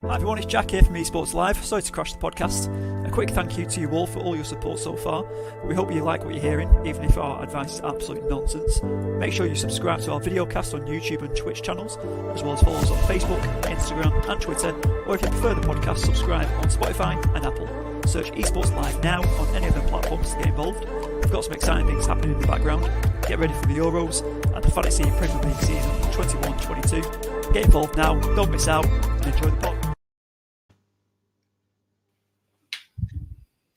Hi everyone, it's Jack here from Esports Live. Sorry to crash the podcast. A quick thank you to you all for all your support so far. We hope you like what you're hearing, even if our advice is absolute nonsense. Make sure you subscribe to our videocast on YouTube and Twitch channels, as well as follow us on Facebook, Instagram and Twitter, or if you prefer the podcast, subscribe on Spotify and Apple. Search Esports Live now on any of the platforms to get involved. We've got some exciting things happening in the background. Get ready for the Euros and the Fantasy Premier League season 21-22. Get involved now, don't miss out, and enjoy the pod.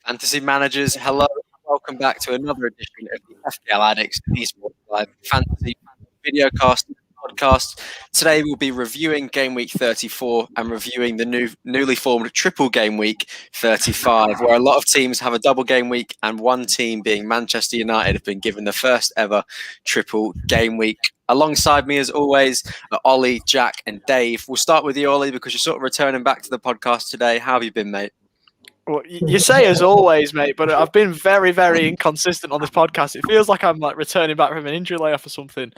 Fantasy managers, hello. Welcome back to another edition of the FPL Addicts Esports Live Fantasy Videocast podcast. Today we'll be reviewing Game Week 34 and reviewing the newly formed Triple Game Week 35, where a lot of teams have a double game week and one team, being Manchester United, have been given the first ever Triple Game Week. Alongside me, as always, are Ollie, Jack and Dave. We'll start with you, Ollie, because you're sort of returning back to the podcast today. How have you been, mate? Well, you say as always, mate, but I've been very, very inconsistent on this podcast. It feels like I'm like returning back from an injury layoff or something.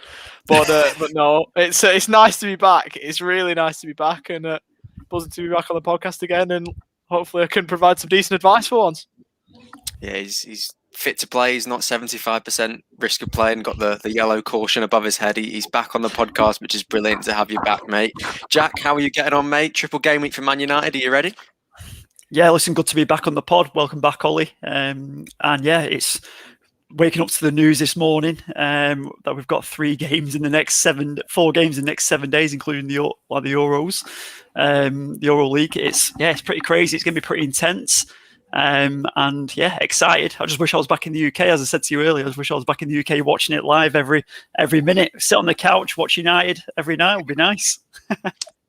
But no, it's nice to be back. It's really nice to be back, and buzzing to be back on the podcast again. And hopefully, I can provide some decent advice for once. Yeah, he's fit to play. He's not 75% risk of playing. Got the yellow caution above his head. He's back on the podcast, which is brilliant to have you back, mate. Jack, how are you getting on, mate? Triple game week for Man United. Are you ready? Yeah, listen, good to be back on the pod. Welcome back, Ollie. And yeah, it's waking up to the news this morning that we've got 4 games in the next 7 days, including the Euros, the Euro League. It's pretty crazy. It's going to be pretty intense. And yeah, excited. I just wish I was back in the UK. As I said to you earlier, I just wish I was back in the UK watching it live every minute. Sit on the couch, watch United every night. Would be nice.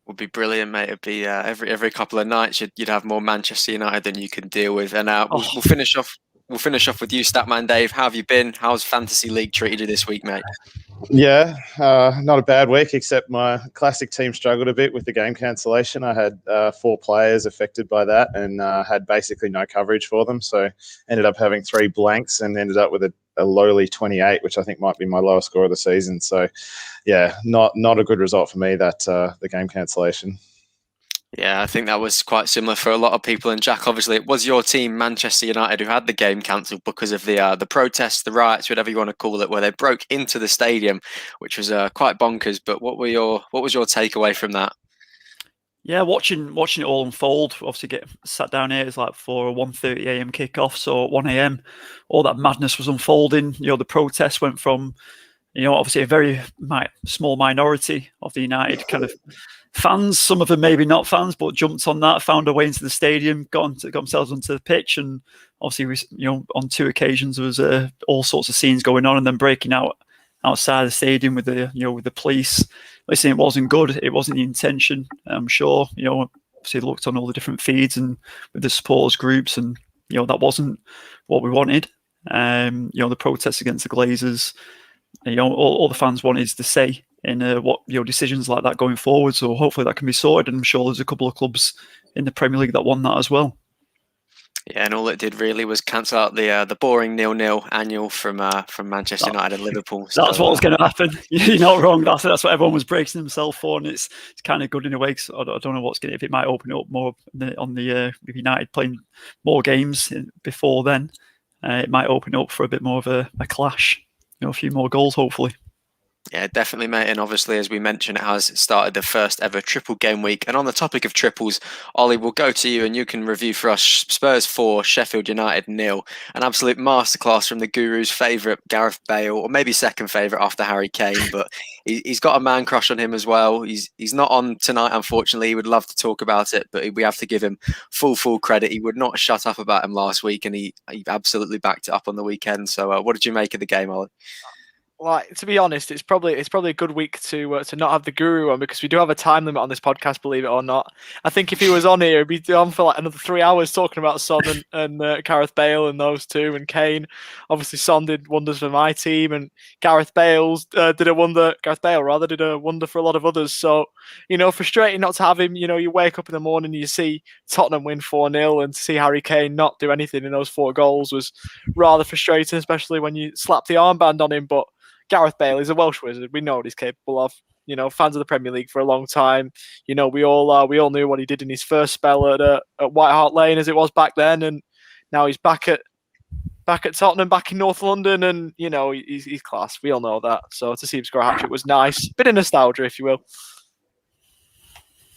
Would be brilliant, mate. It'd be every couple of nights you'd have more Manchester United than you can deal with. And we'll finish off. We'll finish off with you, Statman Dave. How have you been? How's Fantasy League treated you this week, mate? Yeah, not a bad week, except my classic team struggled a bit with the game cancellation. I had 4 players affected by that and had basically no coverage for them. So ended up having 3 blanks and ended up with a lowly 28, which I think might be my lowest score of the season. So yeah, not a good result for me, that the game cancellation. Yeah, I think that was quite similar for a lot of people. And Jack, obviously, it was your team, Manchester United, who had the game cancelled because of the protests, the riots, whatever you want to call it, where they broke into the stadium, which was quite bonkers. But what was your takeaway from that? Yeah, watching it all unfold. Obviously, get sat down here. It's like for a 1:30 a.m. kickoff, so at 1 a.m. all that madness was unfolding. The protests went from, obviously a very small minority of the United kind of fans, some of them maybe not fans, but jumped on that, found a way into the stadium, got themselves onto the pitch, and obviously, on 2 occasions there was all sorts of scenes going on, and then breaking out outside the stadium with the police. Listen, it wasn't good. It wasn't the intention. I'm sure. Obviously looked on all the different feeds and with the supporters groups, and that wasn't what we wanted. The protests against the Glazers. All the fans wanted to say in what decisions like that going forward. So hopefully that can be sorted, and I'm sure there's a couple of clubs in the Premier League that won that as well. Yeah, and all it did really was cancel out the boring 0-0 annual from Manchester United and Liverpool. So, that's what was going to happen. You're not wrong. That's what everyone was bracing themselves for, and it's kind of good in a way. Cause I don't know if it might open it up more on the with United playing more games before then. It might open up for a bit more of a clash. A few more goals, hopefully. Yeah, definitely, mate. And obviously, as we mentioned, it has started the first ever triple game week. And on the topic of triples, Ollie, we'll go to you and you can review for us Spurs 4, Sheffield United 0. An absolute masterclass from the Guru's favourite, Gareth Bale, or maybe second favourite after Harry Kane. But he's got a man crush on him as well. He's not on tonight, unfortunately. He would love to talk about it, but we have to give him full credit. He would not shut up about him last week, and he absolutely backed it up on the weekend. So what did you make of the game, Ollie? Like, to be honest, it's probably a good week to not have the Guru on, because we do have a time limit on this podcast, believe it or not. I think if he was on here, he'd be on for like another 3 hours talking about Son and Gareth Bale and those two and Kane. Obviously, Son did wonders for my team, and Gareth Bale did a wonder for a lot of others. So, frustrating not to have him. You wake up in the morning, you see Tottenham win 4-0, and to see Harry Kane not do anything in those 4 goals was rather frustrating, especially when you slap the armband on him. But Gareth Bale is a Welsh wizard. We know what he's capable of. fans of the Premier League for a long time. We all knew what he did in his first spell at White Hart Lane, as it was back then, and now he's back at Tottenham, back in North London, and he's class. We all know that. So to see him score a hat-trick was nice. Bit of nostalgia, if you will.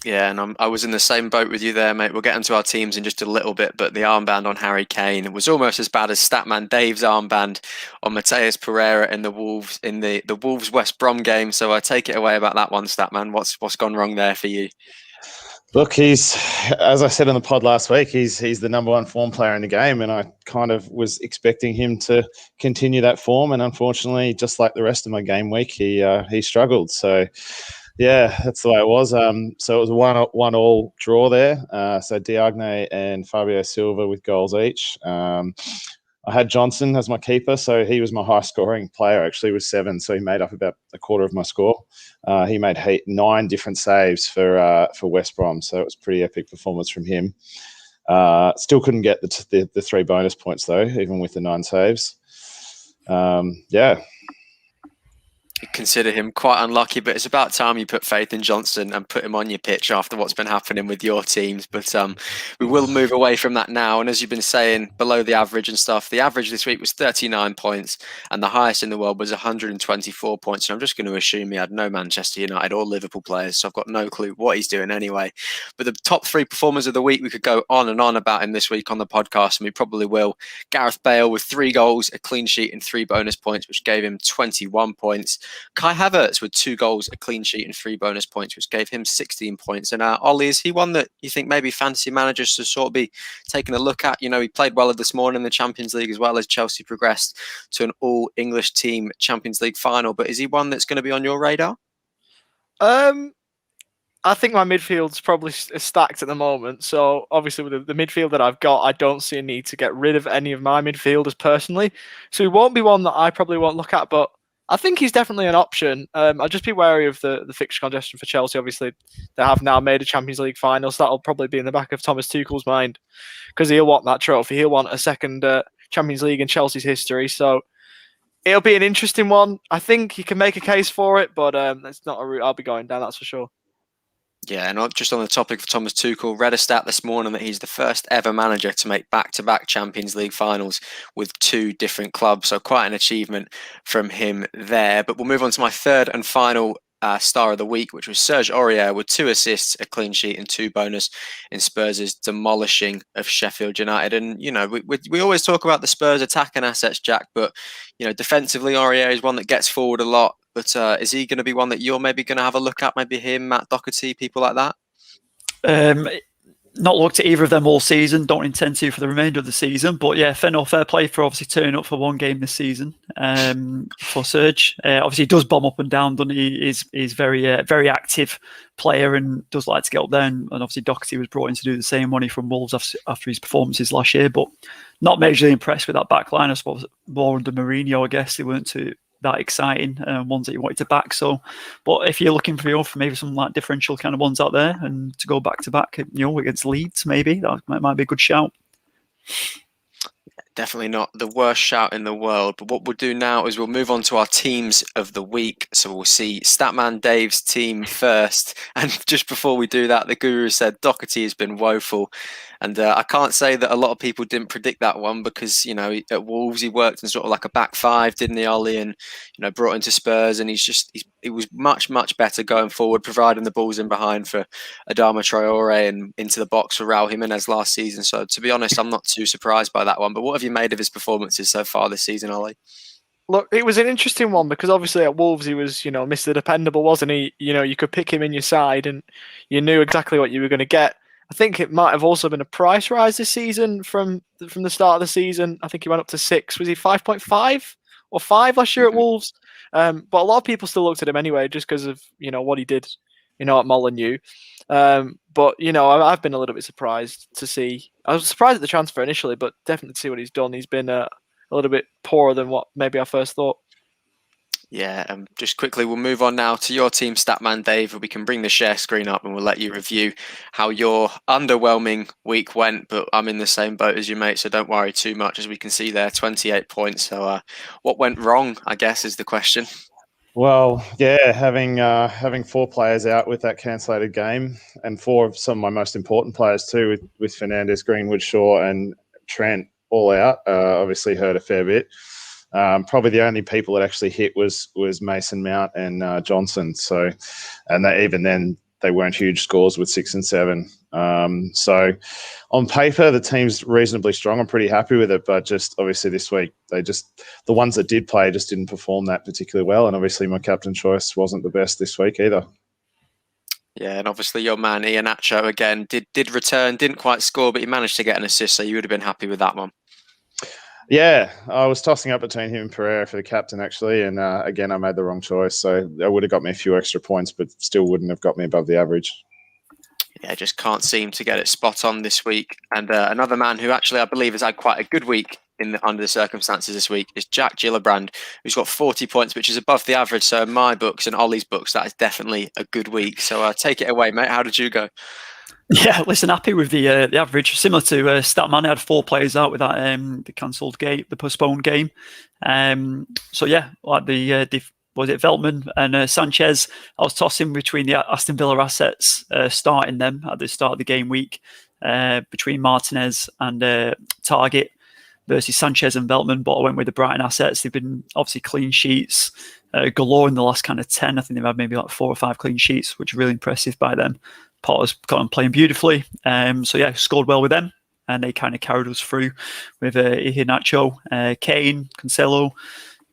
Yeah, and I was in the same boat with you there, mate. We'll get into our teams in just a little bit, but the armband on Harry Kane was almost as bad as Statman Dave's armband on Mateus Pereira in the Wolves West Brom game. So I take it away about that one, Statman. What's gone wrong there for you? Look, he's, as I said in the pod last week, he's the number one form player in the game, and I kind of was expecting him to continue that form, and unfortunately, just like the rest of my game week, he struggled. So. Yeah, that's the way it was. So it was a 1-1 draw there. So Diagne and Fabio Silva with goals each. I had Johnson as my keeper, so he was my high-scoring player. Actually, with 7, so he made up about a quarter of my score. He made 9 different saves for West Brom, so it was a pretty epic performance from him. Still couldn't get the 3 bonus points though, even with the 9 saves. Yeah. Consider him quite unlucky, but it's about time you put faith in Johnson and put him on your pitch after what's been happening with your teams. But we will move away from that now. And as you've been saying, below the average and stuff, the average this week was 39 points and the highest in the world was 124 points. And I'm just going to assume he had no Manchester United or Liverpool players, so I've got no clue what he's doing anyway. But the top 3 performers of the week, we could go on and on about him this week on the podcast, and we probably will. Gareth Bale with 3 goals, a clean sheet and 3 bonus points, which gave him 21 points. Kai Havertz with 2 goals, a clean sheet and 3 bonus points, which gave him 16 points. And Ollie, is he one that you think maybe fantasy managers should sort of be taking a look at? He played well this morning in the Champions League as well, as Chelsea progressed to an all-English team Champions League final. But is he one that's going to be on your radar? I think my midfield's probably stacked at the moment. So obviously with the midfield that I've got, I don't see a need to get rid of any of my midfielders personally. So he won't be one that I probably won't look at, but I think he's definitely an option. I'll just be wary of the fixture congestion for Chelsea. Obviously, they have now made a Champions League final, so that'll probably be in the back of Thomas Tuchel's mind because he'll want that trophy. He'll want a second Champions League in Chelsea's history. So it'll be an interesting one. I think he can make a case for it, but that's not a route I'll be going down, that's for sure. Yeah, and just on the topic of Thomas Tuchel, read a stat this morning that he's the first ever manager to make back-to-back Champions League finals with 2 different clubs. So quite an achievement from him there. But we'll move on to my third and final star of the week, which was Serge Aurier with 2 assists, a clean sheet and 2 bonus in Spurs' demolishing of Sheffield United. And, we always talk about the Spurs attacking assets, Jack, but, defensively, Aurier is one that gets forward a lot. But is he going to be one that you're maybe going to have a look at? Maybe him, Matt Doherty, people like that? Not looked at either of them all season. Don't intend to for the remainder of the season. But yeah, fair play for obviously turning up for 1 game this season for Serge. Obviously, he does bomb up and down, doesn't he? He's very active player and does like to get up there. And obviously, Doherty was brought in to do the same when he from Wolves after his performances last year. But not majorly impressed with that back line. I suppose more under Mourinho, I guess. They weren't too that exciting ones that you wanted to back. So, but if you're looking for maybe some like differential kind of ones out there and to go back to back, against Leeds, maybe that might be a good shout. Definitely not the worst shout in the world. But what we'll do now is we'll move on to our teams of the week. So we'll see Statman Dave's team first. And just before we do that, the Guru said Doherty has been woeful. And I can't say that a lot of people didn't predict that one because, at Wolves he worked in sort of like a back 5, didn't he, Ollie? And, brought into Spurs and he was much, much better going forward, providing the balls in behind for Adama Traore and into the box for Raul Jimenez last season. So to be honest, I'm not too surprised by that one. But what have you made of his performances so far this season, Ollie? Look, it was an interesting one because obviously at Wolves he was, Mr. Dependable, wasn't he? You could pick him in your side and you knew exactly what you were going to get. I think it might have also been a price rise this season from the start of the season. I think he went up to 6. Was he 5.5 or 5 last year at Wolves? But a lot of people still looked at him anyway just because of, what he did, at Molineux. But, I've been a little bit surprised to see. I was surprised at the transfer initially, but definitely to see what he's done. He's been a little bit poorer than what maybe I first thought. Yeah, just quickly, we'll move on now to your team, Statman Dave. We can bring the share screen up and we'll let you review how your underwhelming week went. But I'm in the same boat as you, mate, so don't worry too much. As we can see there, 28 points. So what went wrong, I guess, is the question. Well, yeah, having 4 players out with that cancellated game, and 4 of some of my most important players too, with Fernandez, Greenwood, Shaw, and Trent all out, obviously hurt a fair bit. Probably the only people that actually hit was Mason Mount and Johnson. So, and even then they weren't huge scores with 6 and 7. So on paper, the team's reasonably strong. I'm pretty happy with it, but just obviously this week, the ones that did play just didn't perform that particularly well. And obviously my captain choice wasn't the best this week either. Yeah, and obviously your man Iheanacho again did return, didn't quite score, but he managed to get an assist, so you would have been happy with that one. Yeah, I was tossing up between him and Pereira for the captain, actually. And again, I made the wrong choice. So that would have got me a few extra points, but still wouldn't have got me above the average. Yeah, just can't seem to get it spot on this week. And another man who actually I believe has had quite a good week under the circumstances this week is Jack Gillibrand, who's got 40 points, which is above the average. So in my books and Ollie's books, that is definitely a good week. So take it away, mate. How did you go? Yeah, listen, happy with the average. Similar to Statman, I had 4 players out with that the cancelled game, the postponed game. So yeah, like was it Veltman and Sanchez? I was tossing between the Aston Villa assets, starting them at the start of the game week, between Martinez and Target versus Sanchez and Veltman. But I went with the Brighton assets. They've been obviously clean sheets galore in the last kind of 10. I think they've had maybe like 4 or 5 clean sheets, which is really impressive by them. Potter's got them playing beautifully. So yeah, scored well with them. And they kind of carried us through with Iheanacho, Kane, Cancelo.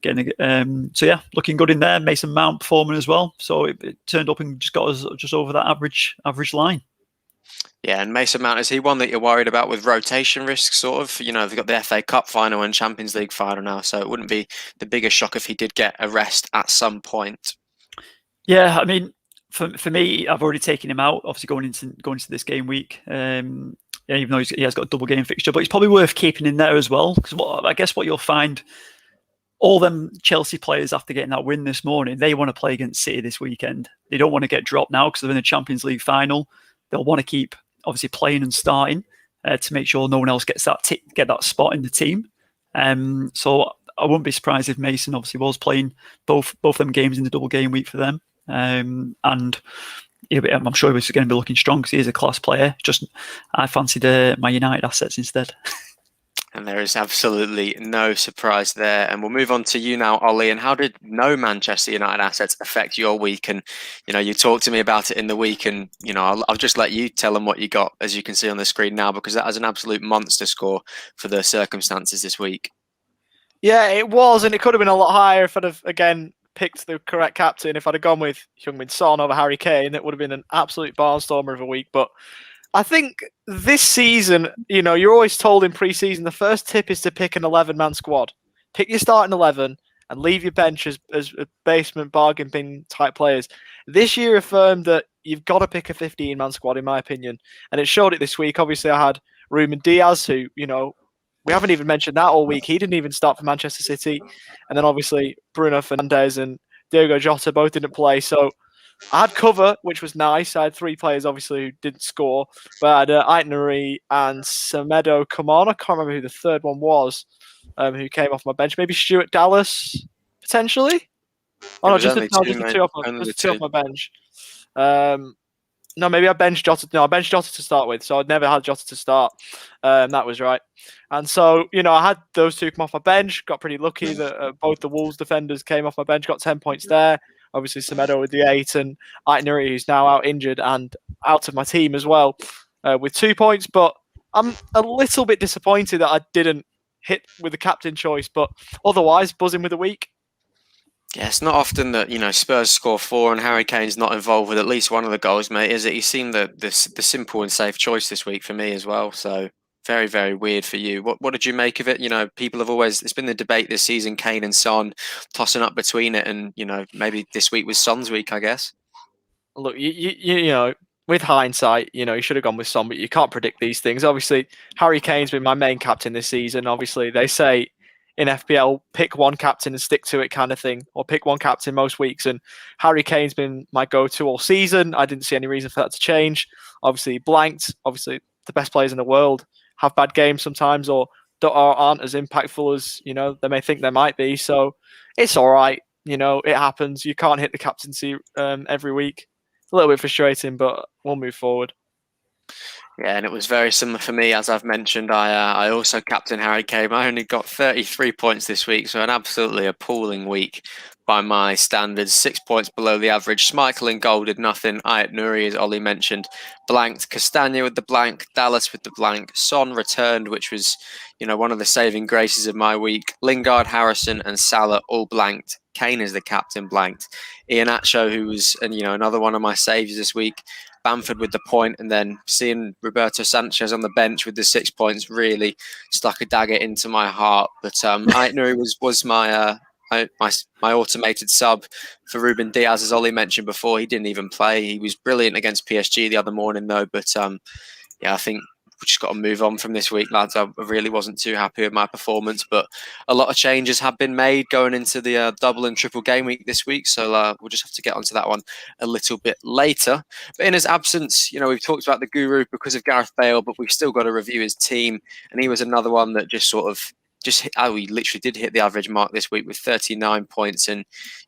So yeah, looking good in there. Mason Mount performing as well. So it turned up and just got us just over that average line. Yeah, and Mason Mount, is he one that you're worried about with rotation risks, sort of? You know, they've got the FA Cup final and Champions League final now, so it wouldn't be the biggest shock if he did get a rest at some point. Yeah, I mean, for me, I've already taken him out, obviously going into this game week. Even though he has got a double game fixture, but he's probably worth keeping in there as well. Because I guess what you'll find, all them Chelsea players after getting that win this morning, they want to play against City this weekend. They don't want to get dropped now because they're in the Champions League final. They'll want to keep obviously playing and starting to make sure no one else gets get that spot in the team. So I wouldn't be surprised if Mason obviously was playing both them games in the double game week for them. And I'm sure he's going to be looking strong because he is a class player. Just I fancied my United assets instead. And there is absolutely no surprise there. And we'll move on to you now, Ollie. And how did no Manchester United assets affect your week? And, you know, you talked to me about it in the week and, you know, I'll just let you tell them what you got, as you can see on the screen now, because that was an absolute monster score for the circumstances this week. Yeah, it was. And it could have been a lot higher if I'd have, again, picked the correct captain. If I'd have gone with Heung-min Son over Harry Kane, it would have been an absolute barnstormer of a week. But I think this season, you know, you're always told in pre-season, the first tip is to pick an 11-man squad. Pick your starting 11 and leave your bench as basement bargain bin type players. This year affirmed that you've got to pick a 15-man squad, in my opinion. And it showed it this week. Obviously, I had Ruben Diaz, who, you know, we haven't even mentioned that all week. He didn't even start for Manchester City. And then obviously Bruno Fernandes and Diogo Jota both didn't play. So I had cover, which was nice. I had 3 players, obviously, who didn't score. But I had Aitnari and Semedo come on. I can't remember who the third one was who came off my bench. Maybe Stuart Dallas, potentially? Oh, no, just the 2 off my bench. No, maybe I benched Jota. No, I benched Jota to start with, so I'd never had Jota to start. That was right. And so, you know, I had those 2 come off my bench. Got pretty lucky that both the Wolves defenders came off my bench. Got 10 points there. Obviously, Semedo with the 8 and Aitnari, who's now out injured and out of my team as well, with 2 points. But I'm a little bit disappointed that I didn't hit with the captain choice. But otherwise, buzzing with the week. Yeah, it's not often that, you know, Spurs score 4 and Harry Kane's not involved with at least one of the goals, mate. Is it? He seemed the simple and safe choice this week for me as well. So very, very weird for you. What did you make of it? You know, people have always, it's been the debate this season, Kane and Son tossing up between it, and, you know, maybe this week was Son's week, I guess. Look, you know, with hindsight, you know, you should have gone with Son, but you can't predict these things. Obviously, Harry Kane's been my main captain this season. Obviously, they say in FPL, pick one captain and stick to it kind of thing, or pick one captain most weeks. And Harry Kane's been my go-to all season. I didn't see any reason for that to change. Obviously, blanked. Obviously, the best players in the world have bad games sometimes, or aren't as impactful as, you know, they may think they might be. So it's all right. it happens. You can't hit the captaincy every week. It's a little bit frustrating, but we'll move forward. Yeah, and it was very similar for me. As I've mentioned, I also captained Harry Kane. I only got 33 points this week, so an absolutely appalling week by my standards. 6 points below the average. Schmeichel in goal did nothing. Ayat Nouri, as Ollie mentioned, blanked. Castagna with the blank. Dallas with the blank. Son returned, which was, one of the saving graces of my week. Lingard, Harrison, and Salah all blanked. Kane is the captain, blanked. Iheanacho, who was, another one of my saves this week, Bamford with the point, and then seeing Roberto Sanchez on the bench with the 6 points really stuck a dagger into my heart. But Ayat Nouri was my automated sub for Ruben Diaz, as Ollie mentioned before. He didn't even play. He was brilliant against PSG the other morning, though. But I think we just got to move on from this week, lads. I really wasn't too happy with my performance, but a lot of changes have been made going into the double and triple game week this week. So we'll just have to get onto that one a little bit later. But in his absence, we've talked about the Guru because of Gareth Bale, but we've still got to review his team. And he was another one that just sort of he literally did hit the average mark this week with 39 points. And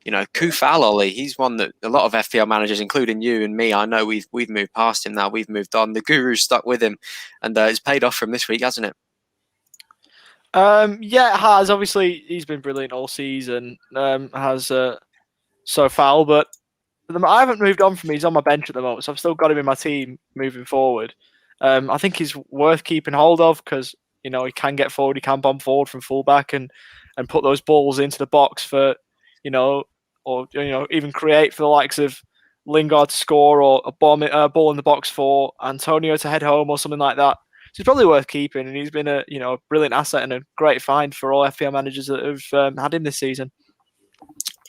Kufal, Ollie, he's one that a lot of FPL managers, including you and me, I know we've moved past him now. We've moved on. The Guru's stuck with him, and it's paid off from this week, hasn't it? Yeah, it has. Obviously, he's been brilliant all season. So foul, but I haven't moved on from him. He's on my bench at the moment, so I've still got him in my team moving forward. I think he's worth keeping hold of because he can get forward, he can bomb forward from fullback and put those balls into the box for, or even create for the likes of Lingard to score or a ball in the box for Antonio to head home or something like that. So he's probably worth keeping, and he's been a brilliant asset and a great find for all FPL managers that have had him this season.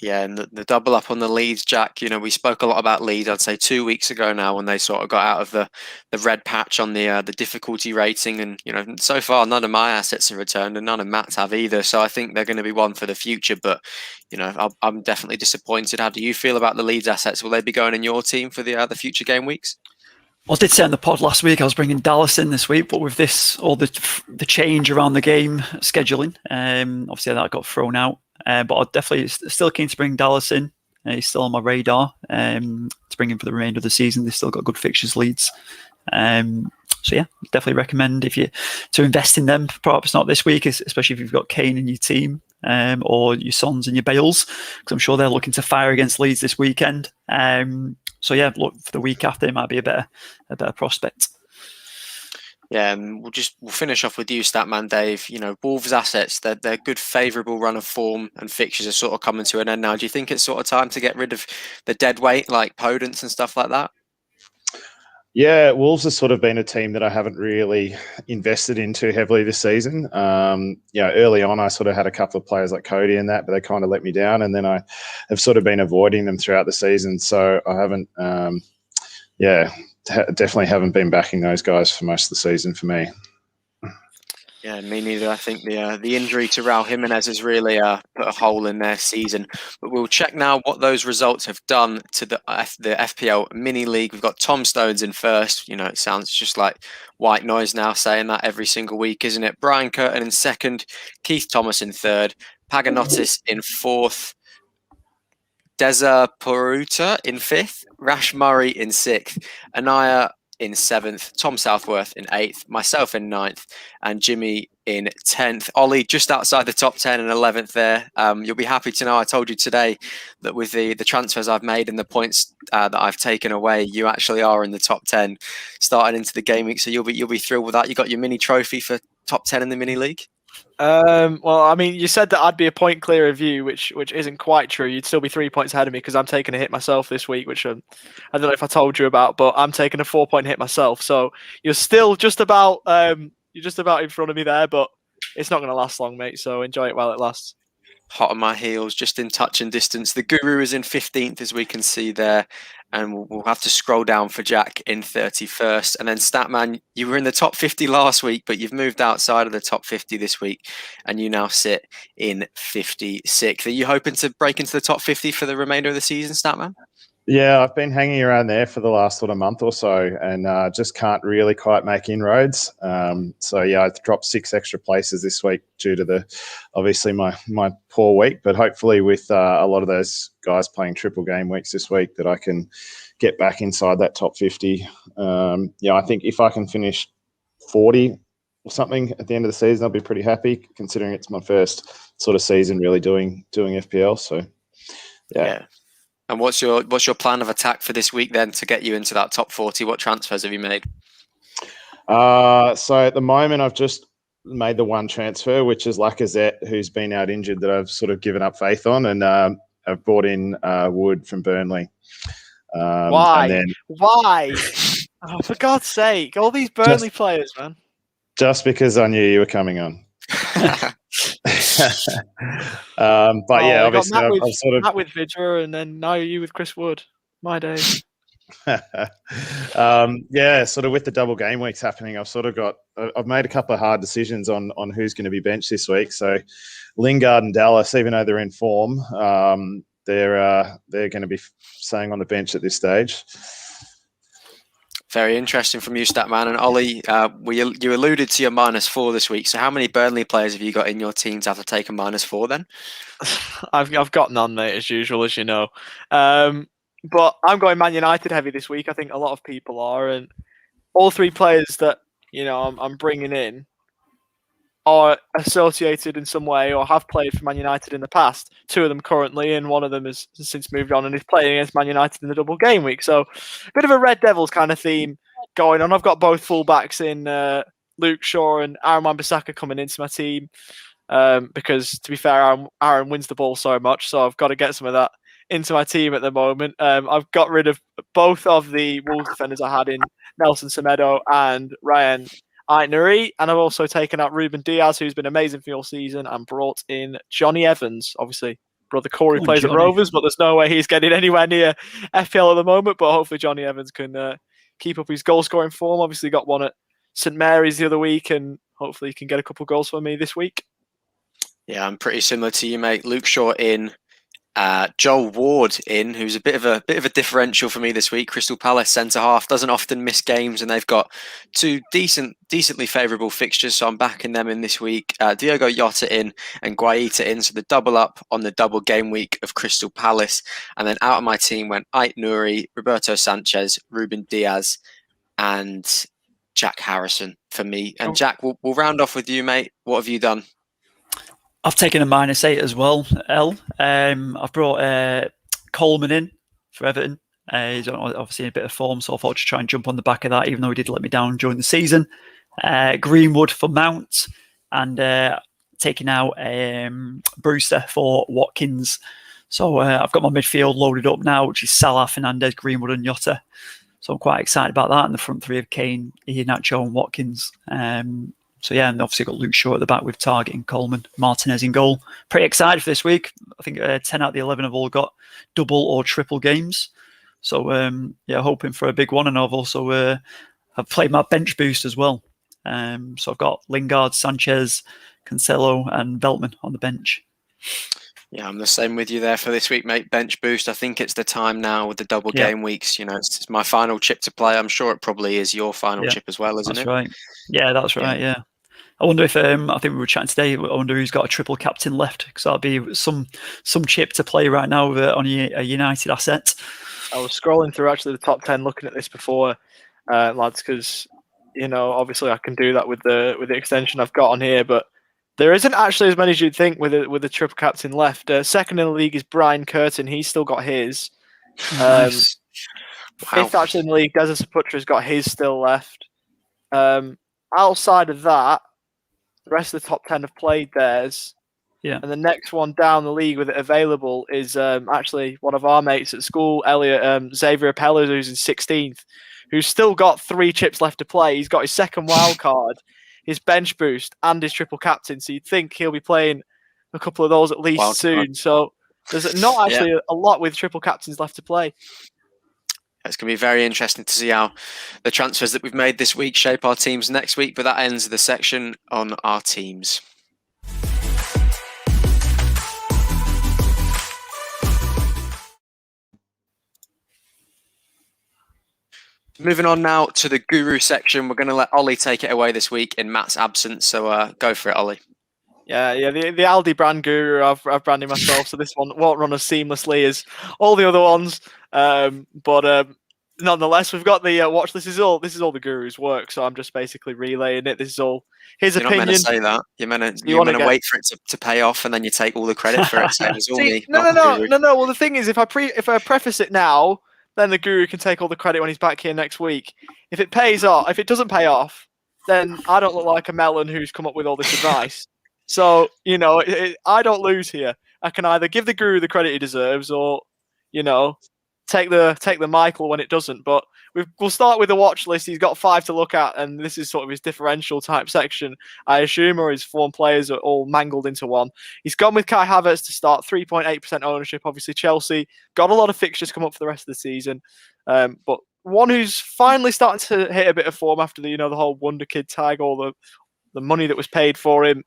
Yeah, and the double up on the Leeds, Jack, we spoke a lot about Leeds, I'd say 2 weeks ago now, when they sort of got out of the red patch on the difficulty rating. And, so far, none of my assets have returned and none of Matt's have either. So I think they're going to be one for the future. But, I'm definitely disappointed. How do you feel about the Leeds assets? Will they be going in your team for the future game weeks? Well, I did say on the pod last week I was bringing Dallas in this week, but with this, all the change around the game scheduling, obviously that got thrown out. But I'm definitely still keen to bring Dallas in. He's still on my radar to bring him for the remainder of the season. They've still got good fixtures leads. So yeah, definitely recommend to invest in them. Perhaps not this week, especially if you've got Kane in your team or your Sons and your Bales, because I'm sure they're looking to fire against Leeds this weekend. So yeah, look for the week after. It might be a better prospect. Yeah, and we'll finish off with you, Statman Dave. Wolves' assets, their good favourable run of form and fixtures are sort of coming to an end now. Do you think it's sort of time to get rid of the dead weight like Podence and stuff like that? Yeah, Wolves has sort of been a team that I haven't really invested in too heavily this season. Early on I sort of had a couple of players like Cody and that, but they kind of let me down, and then I have sort of been avoiding them throughout the season. So I haven't, definitely haven't been backing those guys for most of the season for me. Yeah, me neither. I think the injury to Raul Jimenez has really put a hole in their season. But we'll check now what those results have done to the FPL mini league. We've got Tom Stones in first. It sounds just like white noise now saying that every single week, isn't it? Brian Curtin in second, Keith Thomas in third, Paganotis in fourth, Deza Poruta in fifth, Rash Murray in sixth, Anaya in seventh, Tom Southworth in eighth, myself in ninth, and Jimmy in 10th. Ollie just outside the top 10 and 11th there. You'll be happy to know I told you today that with the transfers I've made and the points that I've taken away, you actually are in the top 10 starting into the game week. So you'll be thrilled with that. You got your mini trophy for top 10 in the mini league. Well, I mean, you said that I'd be a point clear of you, which isn't quite true. You'd still be 3 points ahead of me because I'm taking a hit myself this week, which I don't know if I told you about, but I'm taking a 4-point hit myself. So you're still just about in front of me there, but it's not going to last long, mate. So enjoy it while it lasts. Hot on my heels, just in touch and distance. The Guru is in 15th, as we can see there, and we'll have to scroll down for Jack in 31st. And then Statman, you were in the top 50 last week, but you've moved outside of the top 50 this week, and you now sit in 56th. Are you hoping to break into the top 50 for the remainder of the season, Statman? Yeah, I've been hanging around there for the last sort of month or so, and just can't really quite make inroads. So yeah, I dropped 6 extra places this week due to obviously my poor week. But hopefully, with a lot of those guys playing triple game weeks this week, that I can get back inside that top 50. Yeah, I think if I can finish 40 or something at the end of the season, I'll be pretty happy, considering it's my first sort of season really doing FPL. So yeah. And what's your plan of attack for this week then to get you into that top 40? What transfers have you made? So at the moment, I've just made the one transfer, which is Lacazette, who's been out injured, that I've sort of given up faith on, and I've brought in Wood from Burnley. Why? Why? Oh, for God's sake! All these Burnley players, man. Just because I knew you were coming on. But yeah, obviously I've sort of Matt with Vidra, and then now you with Chris Wood. My days. Yeah, sort of with the double game weeks happening, I've made a couple of hard decisions on who's going to be benched this week. So Lingard and Dallas, even though they're in form, they're going to be staying on the bench at this stage. Very interesting from you, Statman. And Ollie, you alluded to your -4 this week. So how many Burnley players have you got in your team to have to take a -4 then? I've got none, mate, as usual, as you know. But I'm going Man United heavy this week. I think a lot of people are. And all 3 players that I'm bringing in are associated in some way or have played for Man United in the past. 2 of them currently, and one of them has since moved on and is playing against Man United in the double game week. So a bit of a Red Devils kind of theme going on. I've got both fullbacks in Luke Shaw and Aaron Wan-Bissaka coming into my team because, to be fair, Aaron wins the ball so much, so I've got to get some of that into my team at the moment. I've got rid of both of the Wolves defenders I had in Nelson Semedo and Ryan Aït-Nouri, and I've also taken out Ruben Diaz, who's been amazing for your season, and brought in Johnny Evans. Obviously, brother Corey plays at Rovers, but there's no way he's getting anywhere near FPL at the moment. But hopefully Johnny Evans can keep up his goal-scoring form. Obviously got one at St Mary's the other week, and hopefully he can get a couple of goals for me this week. Yeah, I'm pretty similar to you, mate. Luke Shaw in. Joel Ward in, who's a bit of a differential for me this week. Crystal Palace centre half, doesn't often miss games, and they've got 2 decently favourable fixtures, so I'm backing them in this week. Diogo Jota in and Guaita in, so the double up on the double game week of Crystal Palace. And then out of my team went Aït-Nouri, Roberto Sanchez, Ruben Diaz, and Jack Harrison for me. And Jack, we'll round off with you, mate. What have you done? I've taken a -8 as well, I've brought Coleman in for Everton. He's obviously in a bit of form, so I thought to try and jump on the back of that, even though he did let me down during the season. Greenwood for Mount, and taking out Brewster for Watkins. So I've got my midfield loaded up now, which is Salah, Fernandes, Greenwood and Jota. So I'm quite excited about that. And the front 3 of Kane, Iheanacho and Watkins. So yeah, and obviously got Luke Shaw at the back with Target and Coleman, Martinez in goal. Pretty excited for this week. I think 10 out of the 11 have all got double or triple games. So yeah, hoping for a big one. And I've also I've played my bench boost as well. So I've got Lingard, Sanchez, Cancelo and Veltman on the bench. Yeah, I'm the same with you there for this week, mate. Bench boost. I think it's the time now with the double game weeks. It's my final chip to play. I'm sure it probably is your final chip as well, isn't it? That's right. Yeah, that's right. Yeah. I wonder if I think we were chatting today. I wonder who's got a triple captain left, because that'd be some chip to play right now on a United asset. I was scrolling through actually the top 10, looking at this before, lads, because obviously I can do that with the extension I've got on here, but there isn't actually as many as you'd think with a triple captain left. Second in the league is Brian Curtin. He's still got his. Nice. Wow. Fifth actually in the league, Desert Saputra's got his still left. Outside of that, the rest of the top 10 have played theirs. Yeah. And the next one down the league with it available is actually one of our mates at school, Elliot, Xavier Appella, who's in 16th, who's still got 3 chips left to play. He's got his second wild card, his bench boost, and his triple captain. So you'd think he'll be playing a couple of those at least soon. So there's not actually a lot with triple captains left to play. It's going to be very interesting to see how the transfers that we've made this week shape our teams next week. But that ends the section on our teams. Moving on now to the Guru section. We're going to let Ollie take it away this week in Matt's absence. So go for it, Ollie. Yeah, the Aldi brand Guru, I've branded myself, so this one won't run as seamlessly as all the other ones. But nonetheless, we've got the watch. This is all the Guru's work, so I'm just basically relaying it. This is all his You're opinion. not meant to say that. You're meant to wait for it to pay off, and then you take all the credit for it. So it was all me. No. Well, the thing is, if I preface it now, then the Guru can take all the credit when he's back here next week. If it pays off, if it doesn't pay off, then I don't look like a melon who's come up with all this advice. So, I don't lose here. I can either give the Guru the credit he deserves or, take the Michael when it doesn't. But we'll start with the watch list. He's got 5 to look at, and this is sort of his differential type section, I assume, or his form players are all mangled into one. He's gone with Kai Havertz to start, 3.8% ownership. Obviously, Chelsea got a lot of fixtures come up for the rest of the season. But one who's finally starting to hit a bit of form after the whole Wonder Kid tag, all the money that was paid for him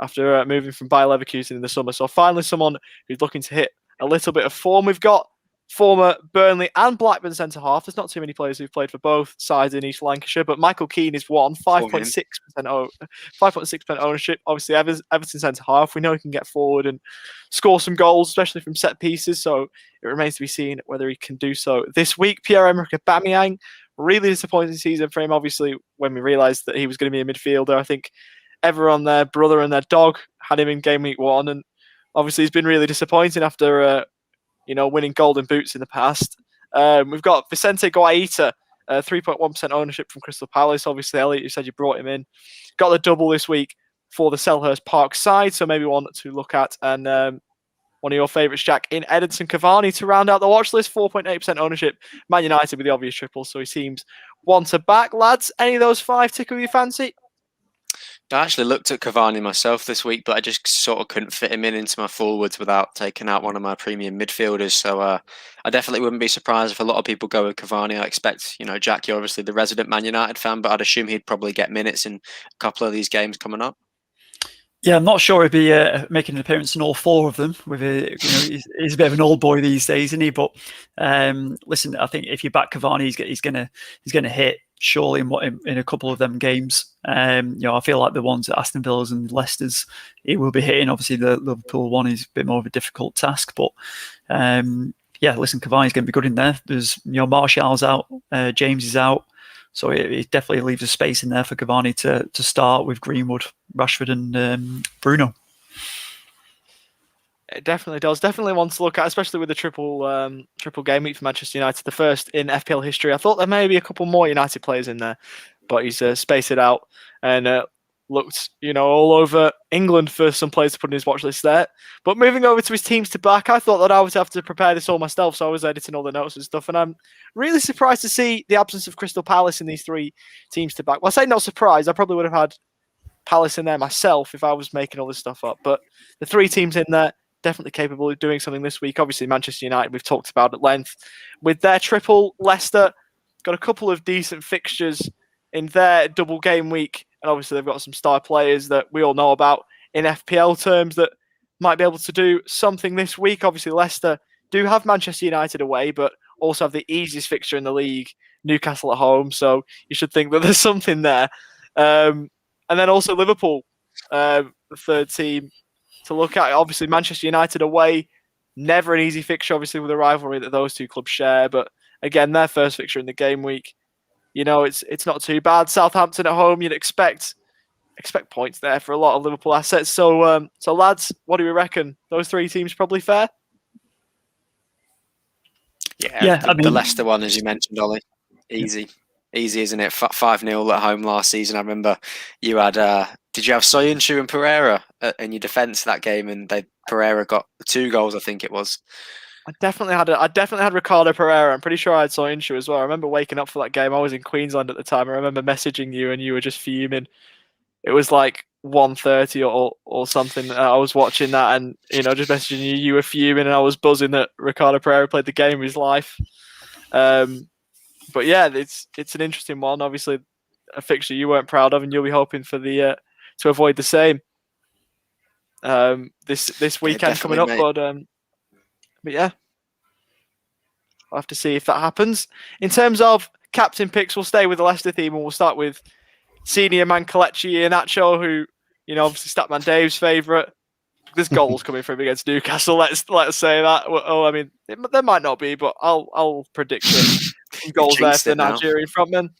after moving from Bayer Leverkusen in the summer. So finally someone who's looking to hit a little bit of form. We've got former Burnley and Blackburn centre-half. There's not too many players who've played for both sides in East Lancashire, but Michael Keane is one, 5.6% ownership. Obviously, Everton centre-half. We know he can get forward and score some goals, especially from set pieces, so it remains to be seen whether he can do so this week. Pierre-Emerick Aubameyang, really disappointing season for him, obviously, when we realised that he was going to be a midfielder. I think everyone, their brother and their dog, had him in game week 1, and obviously he's been really disappointing after winning golden boots in the past. We've got Vicente Guaita, 3.1% ownership from Crystal Palace. Obviously, Elliot, you said you brought him in. Got the double this week for the Selhurst Park side, so maybe one to look at. And one of your favourites, Jack, in Edinson Cavani to round out the watch list, 4.8% ownership. Man United with the obvious triple, so he seems one to back. Lads, any of those 5 tickle your fancy? I actually looked at Cavani myself this week, but I just sort of couldn't fit him into my forwards without taking out one of my premium midfielders. So I definitely wouldn't be surprised if a lot of people go with Cavani. I expect, Jack, you're obviously the resident Man United fan, but I'd assume he'd probably get minutes in a couple of these games coming up. Yeah, I'm not sure he'd be making an appearance in all 4 of them. He's a bit of an old boy these days, isn't he? But listen, I think if you back Cavani, he's gonna hit surely in a couple of them games. I feel like the ones at Aston Villa's and Leicester's, he will be hitting. Obviously, the Liverpool one is a bit more of a difficult task, but listen, Cavani's going to be good in there. There's Martial's out, James is out. So it definitely leaves a space in there for Cavani to start with Greenwood, Rashford and Bruno. It definitely does. Definitely one to look at, especially with the triple game week for Manchester United, the first in FPL history. I thought there may be a couple more United players in there, but he's spaced it out and looked, all over England for some players to put in his watch list there. But moving over to his teams to back, I thought that I would have to prepare this all myself, so I was editing all the notes and stuff, and I'm really surprised to see the absence of Crystal Palace in these 3 teams to back. Well, I say not surprised. I probably would have had Palace in there myself if I was making all this stuff up, but the 3 teams in there, definitely capable of doing something this week. Obviously, Manchester United, we've talked about at length. With their triple, Leicester got a couple of decent fixtures in their double game week. And obviously, they've got some star players that we all know about in FPL terms that might be able to do something this week. Obviously, Leicester do have Manchester United away, but also have the easiest fixture in the league, Newcastle at home. So you should think that there's something there. And then also Liverpool, the 3rd team to look at. Obviously, Manchester United away, never an easy fixture, obviously, with the rivalry that those 2 clubs share. But again, their first fixture in the game week, it's not too bad. Southampton at home, you'd expect points there for a lot of Liverpool assets. So, lads, what do we reckon? Those 3 teams probably fair? Yeah, the Leicester one, as you mentioned, Ollie, easy, isn't it? 5-0 at home last season. I remember you had. Did you have Soyuncu and Pereira in your defence that game? And Pereira got 2 goals, I think it was. I definitely had Ricardo Pereira. I'm pretty sure I had Soyuncu as well. I remember waking up for that game. I was in Queensland at the time. I remember messaging you, and you were just fuming. It was like 1:30 or something. I was watching that, and just messaging you. You were fuming, and I was buzzing that Ricardo Pereira played the game of his life. But yeah, it's an interesting one. Obviously, a fixture you weren't proud of, and you'll be hoping for the to avoid the same this weekend coming up. Mate. But yeah, I'll have to see if that happens. In terms of captain picks, we'll stay with the Leicester theme, and we'll start with senior man Kelechi Iheanacho, who, obviously Statman Dave's favourite. There's goals coming from him against Newcastle. Let's say that. Oh, I mean, there might not be, but I'll predict some goals there for the Nigerian frontman.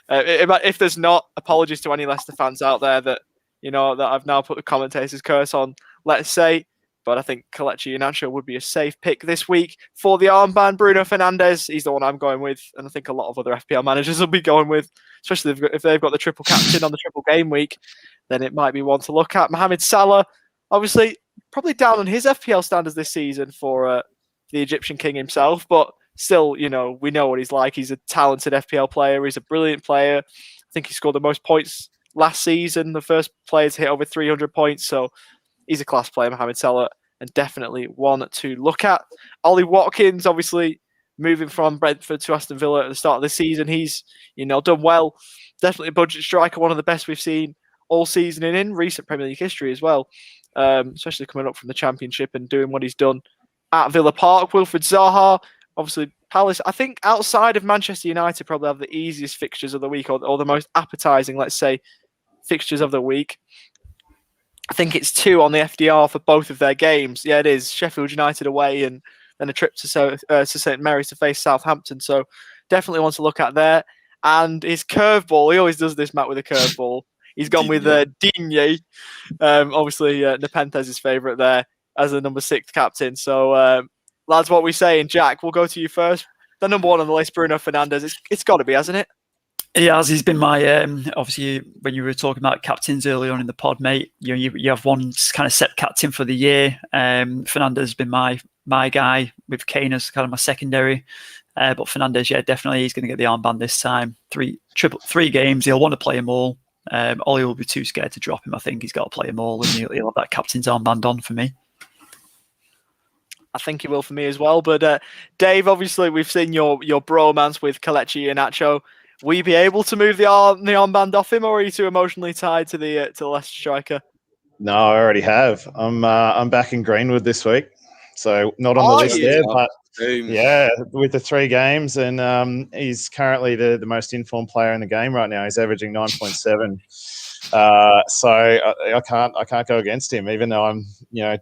If there's not, apologies to any Leicester fans out there that that I've now put the commentator's curse on. Let's say, but I think Kelechi Iheanacho would be a safe pick this week for the armband. Bruno Fernandes, he's the one I'm going with, and I think a lot of other FPL managers will be going with, especially if they've got the triple captain on the triple game week. Then it might be one to look at. Mohamed Salah, obviously, probably down on his FPL standards this season for the Egyptian king himself, but still, we know what he's like. He's a talented FPL player. He's a brilliant player. I think he scored the most points last season, the first player to hit over 300 points. So he's a class player, Mohamed Salah, and definitely one to look at. Ollie Watkins, obviously, moving from Brentford to Aston Villa at the start of the season. He's, done well. Definitely a budget striker, one of the best we've seen all season and in recent Premier League history as well, especially coming up from the Championship and doing what he's done at Villa Park. Wilfried Zaha, obviously Palace, I think outside of Manchester United, probably have the easiest fixtures of the week, or the most appetising, let's say, fixtures of the week. I think it's 2 on the FDR for both of their games. Yeah, it is. Sheffield United away and then a trip to St Mary's to face Southampton. So definitely want to look at there. And his curveball, he always does this, Matt, with a curveball. He's gone with Digne. Obviously, Nepenthes' favourite there as the number 6 captain. So, lads, what we saying? Jack, we'll go to you first. The number 1 on the list, Bruno Fernandes. It's got to be, hasn't it? He has. He's been my obviously when you were talking about captains early on in the pod, mate. You have one kind of set captain for the year. Fernandes has been my guy with Kane as kind of my secondary. But Fernandes, yeah, definitely he's going to get the armband this time. Three games. He'll want to play them all. Ollie will be too scared to drop him. I think he's got to play them all, and he'll have that captain's armband on for me. I think he will for me as well. But Dave, obviously, we've seen your bromance with Kelechi Iheanacho. Will you be able to move the armband off him, or are you too emotionally tied to the Leicester striker? No, I already have. I'm back in Greenwood this week, so not on the list there, but yeah, with the 3 games, and he's currently the most informed player in the game right now. He's averaging 9.7. So I can't go against him, even though I'm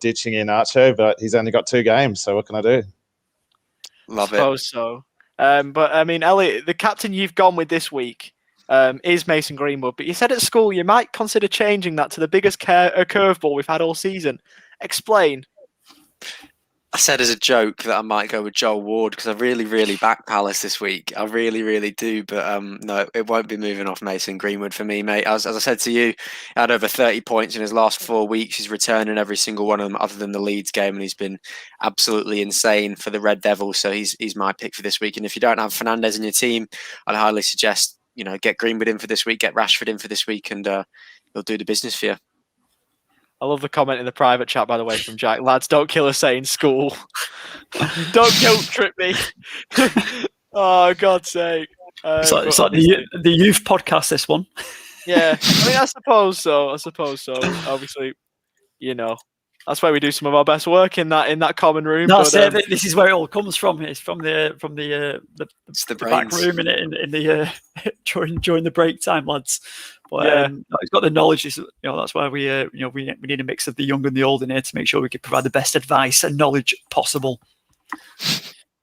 ditching Iheanacho, but he's only got 2 games. So what can I do? Love it. I suppose so. But I mean, Elliot, the captain you've gone with this week is Mason Greenwood. But you said at school you might consider changing that to the biggest curveball we've had all season. Explain. I said as a joke that I might go with Joel Ward because I really, really back Palace this week. I really, really do. But no, it won't be moving off Mason Greenwood for me, mate. As I said to you, he had over 30 points in his last 4 weeks. He's returning every single one of them other than the Leeds game, and he's been absolutely insane for the Red Devils. So he's my pick for this week. And if you don't have Fernandes in your team, I'd highly suggest get Greenwood in for this week, get Rashford in for this week, and he'll do the business for you. I love the comment in the private chat, by the way, from Jack. Lads, don't kill us saying school. Don't guilt trip me. Oh, God's sake. It's like the youth podcast, this one. Yeah, I mean, I suppose so. Obviously, that's where we do some of our best work in that common room. No, this is where it all comes from. It's from the back room in the during the break time, lads. But yeah, he's got the knowledge. That's why we need a mix of the young and the old in here to make sure we can provide the best advice and knowledge possible.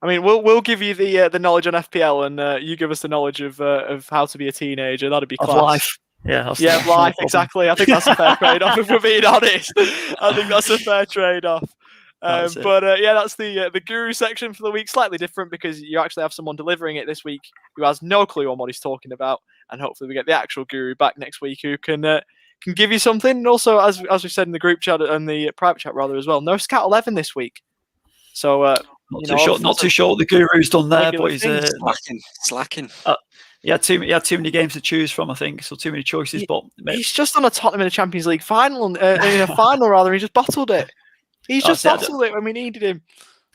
I mean, we'll give you the knowledge on FPL, and you give us the knowledge of how to be a teenager. That'd be class. Of life. Yeah, life, exactly. I think that's a fair trade-off, if we're being honest. I think that's a fair trade-off. That's the Guru section for the week. Slightly different because you actually have someone delivering it this week who has no clue on what he's talking about, and hopefully we get the actual Guru back next week who can give you something. And also, as we said in the group chat and the private chat rather as well, no Scat 11 this week. So not too sure what the Guru's done there, but he's slacking. He had too many games to choose from, I think, so too many choices. But he's just on a Tottenham in a Champions League final, in a final rather. He just bottled it. He's just bottled it when we needed him.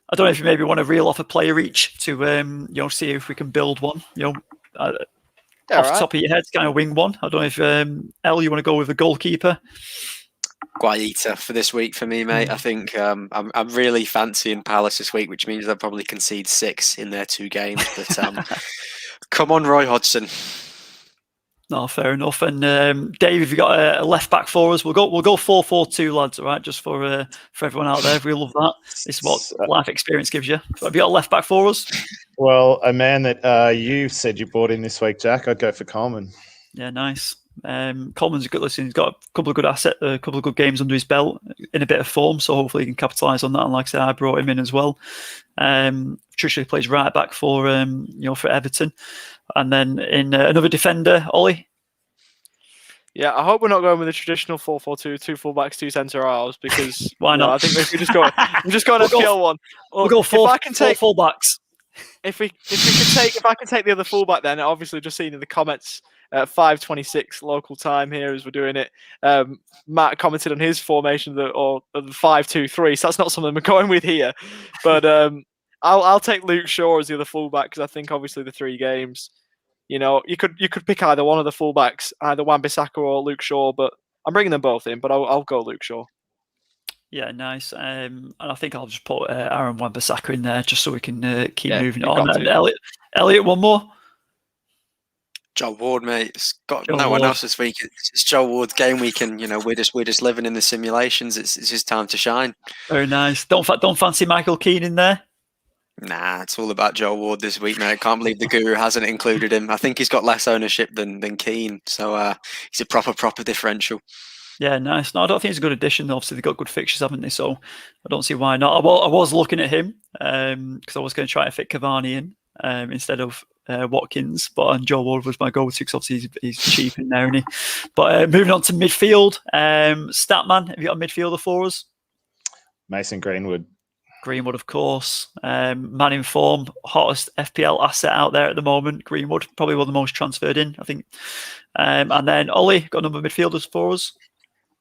I don't know if you maybe want to reel off a player each to see if we can build one. Off the top of your head, kind of wing one. I don't know if El, you want to go with a goalkeeper. Guaita for this week for me, mate. I think I'm really fancying Palace this week, which means they'll probably concede 6 in their 2 games. But Come on, Roy Hodgson. No, fair enough. And Dave, have you got a left back for us? We'll go 4-4-2, lads. All right, just for everyone out there, we love that. This is what life experience gives you. So have you got a left back for us? Well, a man that you said you brought in this week, Jack, I'd go for Coleman. Yeah, nice. Coleman's a good listen. He's got a couple of good a couple of good games under his belt in a bit of form, so hopefully he can capitalise on that. And like I said, I brought him in as well. Traditionally plays right back for for Everton, and then in another defender, Ollie. Yeah, I hope we're not going with the traditional 4-4-2, 2 fullbacks, 2 centre halves, because why not? I think if we just go, I'm just going to FPL one. We'll go four fullbacks. If I can take the other fullback, then obviously just seeing in the comments at 5:26 local time here as we're doing it, Matt commented on his formation of the 5-2-3. So that's not something we're going with here, but I'll take Luke Shaw as the other fullback because I think obviously the 3 games, you could pick either one of the fullbacks, either Wan-Bissaka or Luke Shaw, but I'm bringing them both in. But I'll go Luke Shaw. Yeah, nice. And I think I'll just put Aaron Wan-Bissaka in there just so we can keep moving on. And Elliot, one more. Joel Ward, mate. It's got no one else this week. It's Joel Ward's game week, and we're just living in the simulations. It's his time to shine. Very nice. Don't fancy Michael Keane in there? Nah, it's all about Joel Ward this week, mate. I can't believe the Guru hasn't included him. I think he's got less ownership than Keane, so he's a proper differential. Yeah, nice. No, I don't think it's a good addition. Obviously, they've got good fixtures, haven't they? So I don't see why not. I was looking at him because I was going to try to fit Cavani in instead of Watkins, but Joe Ward was my go-to because obviously he's cheap in there, isn't he? But moving on to midfield, Statman, have you got a midfielder for us? Mason Greenwood. Greenwood, of course. Man in form, hottest FPL asset out there at the moment. Greenwood, probably one of the most transferred in, I think. And then Ollie, got a number of midfielders for us.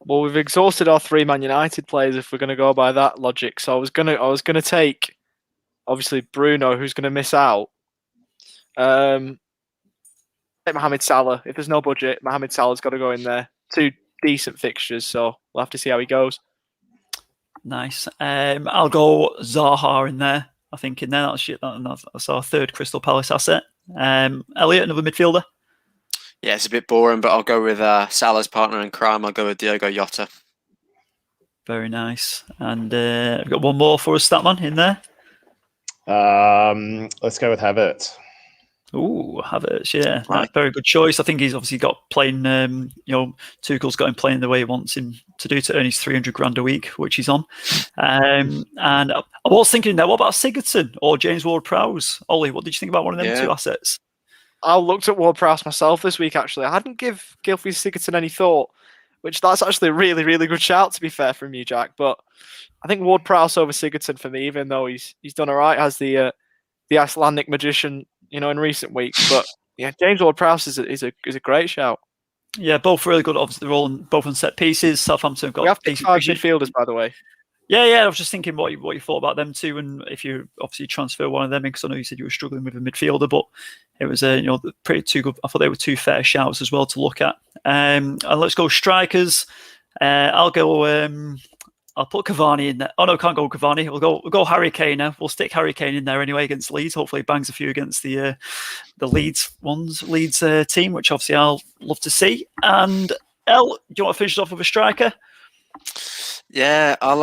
Well, we've exhausted our 3 Man United players if we're going to go by that logic. So I was gonna take obviously Bruno, who's going to miss out. Take Mohamed Salah. If there's no budget, Mohamed Salah's got to go in there. 2 decent fixtures, so we'll have to see how he goes. Nice. I'll go Zaha in there. I think in there that's our 3rd Crystal Palace asset. Elliot, another midfielder. Yeah, it's a bit boring, but I'll go with Salah's partner in crime. I'll go with Diogo Jota. Very nice. And I've got one more for us, Statman, in there. Let's go with Havertz. Ooh, Havertz, yeah. Right. Very good choice. I think he's obviously got playing, Tuchel's got him playing the way he wants him to do to earn his 300 grand a week, which he's on. And I was thinking there, what about Sigurdsson or James Ward-Prowse? Ollie, what did you think about one of them 2 assets? I looked at Ward-Prowse myself this week, actually. I hadn't give Gylfi Sigurdsson any thought, which that's actually a really, really good shout, to be fair, from you, Jack. But I think Ward-Prowse over Sigurdsson for me, even though he's done all right, has the Icelandic magician, in recent weeks. But yeah, James Ward-Prowse is a great shout. Yeah, both really good. Obviously, they're all both on set pieces. Southampton have got. We have 5 midfielders, by the way. Yeah. I was just thinking what you thought about them too, and if you obviously transfer one of them in, because I know you said you were struggling with a midfielder, but it was pretty 2 good. I thought they were 2 fair shouts as well to look at. And let's go strikers. I'll go. I'll put Cavani in there. Oh no, can't go Cavani. We'll go Harry Kane now. We'll stick Harry Kane in there anyway against Leeds. Hopefully, he bangs a few against the Leeds team, which obviously I'll love to see. And El, do you want to finish off with a striker? Yeah, I'll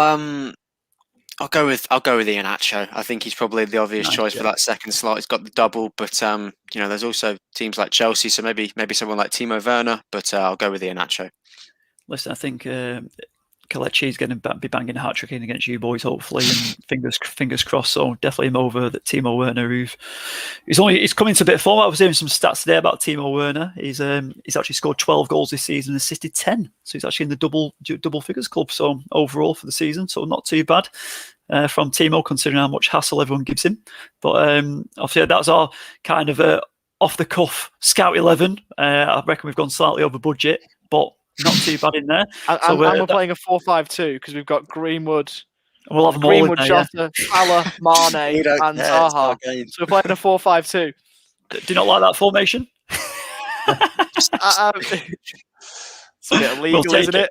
go with Iheanacho. I think he's probably the obvious choice for that second slot. He's got the double, but there's also teams like Chelsea, so maybe someone like Timo Werner. But I'll go with Iheanacho. Listen, I think Kelechi's going to be banging a hat-trick in against you boys, hopefully, and fingers crossed. So definitely him over that Timo Werner, he's coming to a bit of form. I was hearing some stats today about Timo Werner. He's actually scored 12 goals this season and assisted 10. So he's actually in the double figures club. So overall for the season, so not too bad from Timo, considering how much hassle everyone gives him. But obviously that's our kind of off the cuff scout 11. I reckon we've gone slightly over budget, but not too bad in there. And we're playing a 4-5-2 because we've got Greenwood. We'll have them Greenwood, all in there, Jota, Salah, Mane, and Zaha. So we're playing a 4-5-2. Do you not like that formation? It's a bit illegal, isn't it?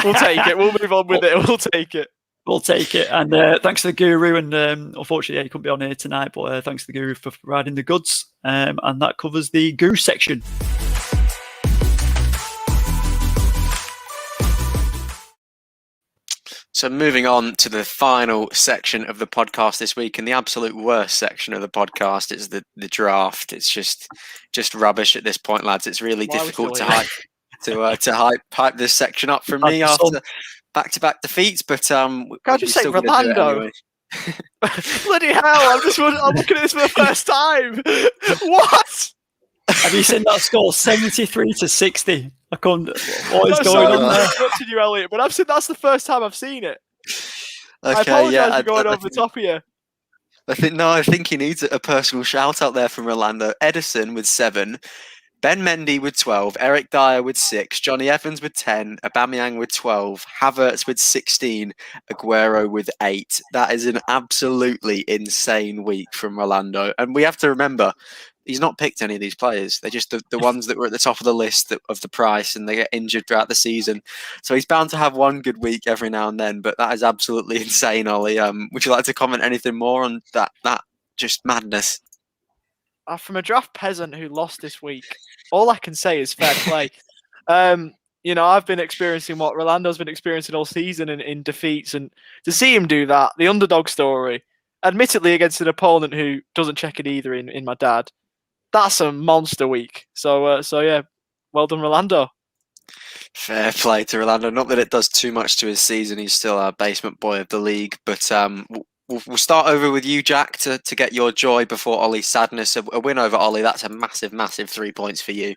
We'll take it. We'll move on with it. We'll take it. We'll take it. And thanks to the Guru. And unfortunately, he couldn't be on here tonight. But thanks to the Guru for providing the goods. and that covers the Guru section. So moving on to the final section of the podcast this week, and the absolute worst section of the podcast is the draft. It's just rubbish at this point, lads. It's really difficult to hype this section up for me after back-to-back defeats. But can't you say Rolando? Anyway. Bloody hell! I'm looking at this for the first time. What? Have you seen that score? 73-60. I couldn't. What is going on there? I'm you, Elliot, but that's the first time I've seen it. Okay, I apologise for going over the top of you. I think he needs a personal shout out there from Rolando. Edison with 7, Ben Mendy with 12, Eric Dyer with 6, Johnny Evans with 10, Aubameyang with 12, Havertz with 16, Aguero with 8. That is an absolutely insane week from Rolando, and we have to remember, he's not picked any of these players. They're just the ones that were at the top of the list of the price, and they get injured throughout the season. So he's bound to have one good week every now and then, but that is absolutely insane, Ollie. Would you like to comment anything more on that just madness? From a draft peasant who lost this week, all I can say is fair play. I've been experiencing what Rolando's been experiencing all season in defeats, and to see him do that, the underdog story, admittedly against an opponent who doesn't check it either in my dad, that's a monster week. So yeah, well done, Rolando. Fair play to Rolando. Not that it does too much to his season. He's still our basement boy of the league. But we'll start over with you, Jack, to get your joy before Ollie's sadness. A win over Ollie, that's a massive, massive 3 points for you.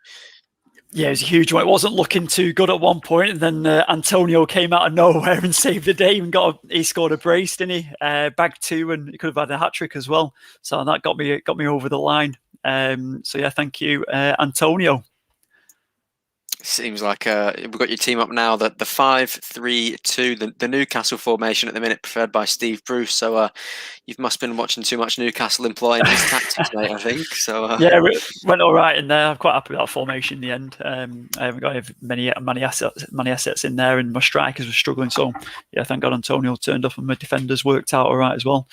Yeah, it was a huge one. It wasn't looking too good at one point, and then Antonio came out of nowhere and saved the day and he scored a brace, didn't he? Bagged 2, and he could have had a hat-trick as well. So that got me over the line. So yeah, thank you, Antonio. Seems like we've got your team up now. The 5-3-2, the Newcastle formation at the minute, preferred by Steve Bruce. So you must have been watching too much Newcastle employing his tactics, mate. I think so. Yeah, it went all right in there. I'm quite happy with that formation in the end. I haven't got many assets in there, and my strikers were struggling. So yeah, thank God Antonio turned up, and my defenders worked out all right as well.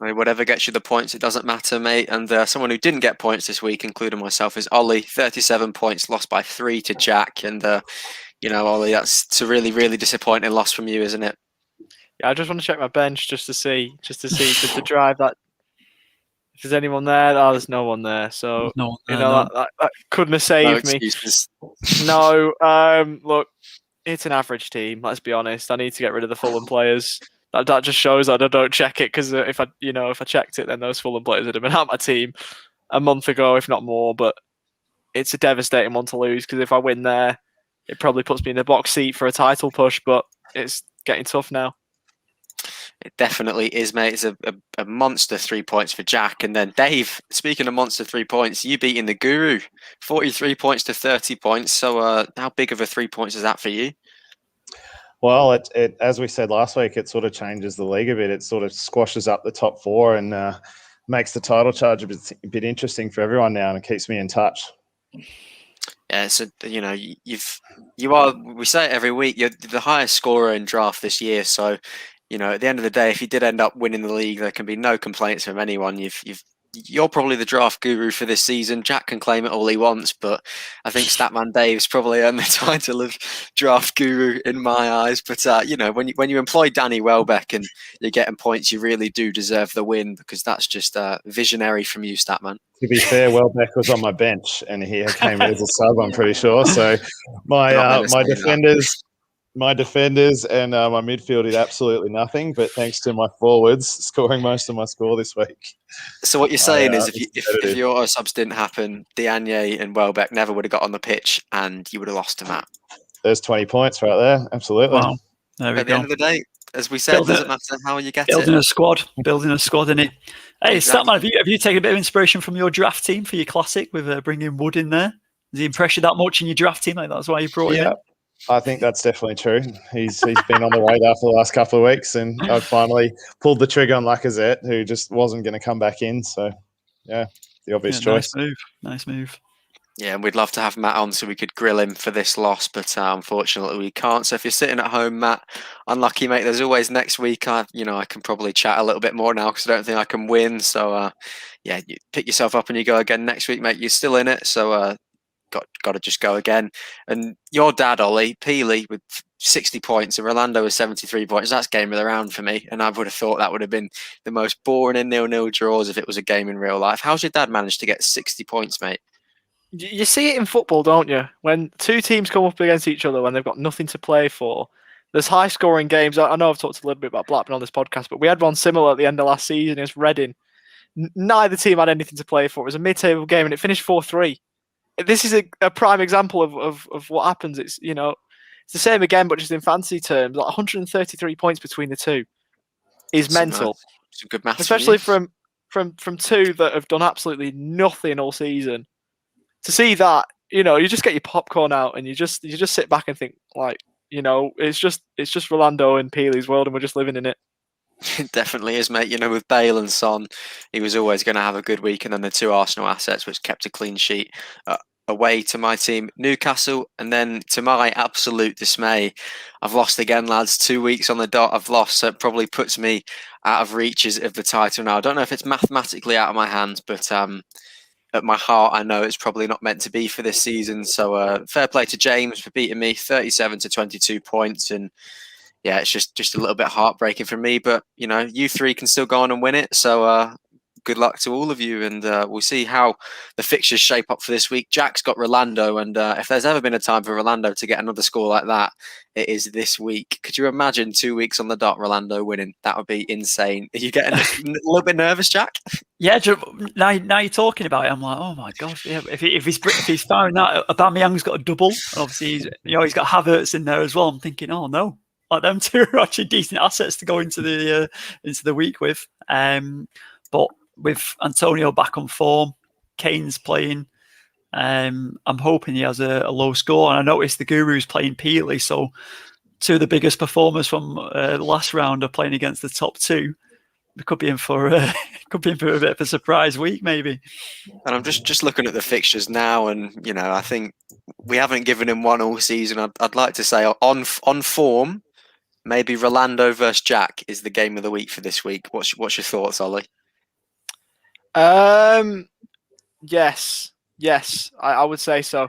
Whatever gets you the points, it doesn't matter, mate. And someone who didn't get points this week, including myself, is Ollie. 37 points, lost by 3 to Jack. And, Ollie, that's a really, really disappointing loss from you, isn't it? Yeah, I just want to check my bench just to see to drive that. If there's anyone there, there's no one there. So, that couldn't have saved me. No, look, it's an average team, let's be honest. I need to get rid of the Fulham players. That just shows that I don't check it, because if I checked it, then those Fulham players would have been out my team a month ago, if not more. But it's a devastating one to lose, because if I win there, it probably puts me in the box seat for a title push. But it's getting tough now. It definitely is, mate. It's a monster 3 points for Jack. And then Dave, speaking of monster 3 points, you beating the Guru, 43 points to 30 points. So how big of a 3 points is that for you? Well, it as we said last week, it sort of changes the league a bit. It sort of squashes up the top 4 and makes the title charge a bit interesting for everyone now, and it keeps me in touch. Yeah, so you are. We say it every week. You're the highest scorer in draft this year. So, at the end of the day, if you did end up winning the league, there can be no complaints from anyone. You're probably the draft guru for this season. Jack can claim it all he wants, but I think Statman Dave's probably earned the title of draft guru in my eyes. But when you employ Danny Welbeck and you're getting points, you really do deserve the win, because that's just visionary from you, Statman. To be fair, Welbeck was on my bench and he came in as a sub, I'm pretty sure. So my defenders and my midfield did absolutely nothing, but thanks to my forwards scoring most of my score this week. So what you're saying is if your subs didn't happen, Diagne and Welbeck never would have got on the pitch and you would have lost to Matt. There's 20 points right there. Absolutely. Wow. There we At go. the end of the day, as we said, it doesn't matter how you get building a squad, isn't it? Hey, Exactly. Statman, have you taken a bit of inspiration from your draft team for your classic with bringing Wood in there? Does he impress you that much in your draft team? Like that's why you brought him in? I think that's definitely true. He's been on the radar for the last couple of weeks, and I finally pulled the trigger on Lacazette, who just wasn't going to come back in. So, yeah, the obvious choice. Nice move. Yeah, and we'd love to have Matt on so we could grill him for this loss, but unfortunately we can't. So if you're sitting at home, Matt, unlucky, mate. There's always next week. I can probably chat a little bit more now because I don't think I can win. So yeah, you pick yourself up and you go again next week, mate. You're still in it, so got to just go again. And your dad, Ollie Peely, with 60 points, and Rolando with 73 points. That's game of the round for me. And I would have thought that would have been the most boring and 0-0 draws if it was a game in real life. How's your dad managed to get 60 points, mate? You see it in football, don't you? When two teams come up against each other when they've got nothing to play for, there's high-scoring games. I know I've talked a little bit about Blackburn on this podcast, but we had one similar at the end of last season against Reading. Neither team had anything to play for. It was a mid-table game, and it finished 4-3. This is a prime example of what happens. It's it's the same again, but just in fantasy terms. Like 133 points between the two is mental. Some good maths, especially from two that have done absolutely nothing all season. To see that, you just get your popcorn out and you just sit back and think, like, it's just Rolando and Peely's world, and we're just living in it. It definitely is, mate. With Bale and Son, he was always going to have a good week, and then the two Arsenal assets, which kept a clean sheet. Away to my team, Newcastle, and then to my absolute dismay, I've lost again, lads. 2 weeks on the dot, I've lost, so it probably puts me out of reaches of the title now. I don't know if it's mathematically out of my hands, but at my heart, I know it's probably not meant to be for this season. So fair play to James for beating me, 37 to 22 points, and yeah, it's just a little bit heartbreaking for me. But you three can still go on and win it. So good luck to all of you, and we'll see how the fixtures shape up for this week. Jack's got Rolando, and if there's ever been a time for Rolando to get another score like that, it is this week. Could you imagine 2 weeks on the dot Rolando winning? That would be insane. Are you getting a little bit nervous, Jack? Yeah, now you're talking about it, I'm like, oh my gosh, yeah. If he's found that Aubameyang's got a double, and obviously he's got Havertz in there as well, I'm thinking, oh no, like them two are actually decent assets to go into the week with. But with Antonio back on form, Kane's playing. I'm hoping he has a low score. And I noticed the Guru's playing Peely, so two of the biggest performers from the last round are playing against the top two. We could be in for a bit of a surprise week, maybe. And I'm just looking at the fixtures now, and I think we haven't given him one all season. I'd like to say on form, maybe Rolando versus Jack is the game of the week for this week. What's your thoughts, Ollie? Yes, I would say so.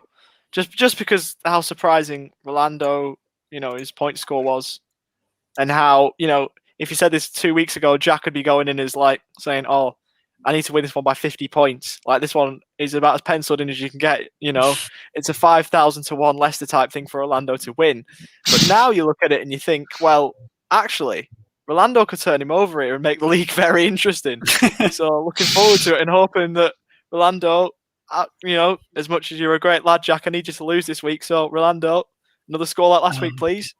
Just because how surprising Rolando, his point score was, and how, if you said this 2 weeks ago, Jack would be going in as like saying, "Oh, I need to win this one by 50 points." Like, this one is about as penciled in as you can get. It's a 5,000 to 1 Leicester type thing for Rolando to win. But now you look at it and you think, well, actually, Rolando could turn him over here and make the league very interesting. So looking forward to it and hoping that Rolando, as much as you're a great lad, Jack, I need you to lose this week. So Rolando, another score like last week, please.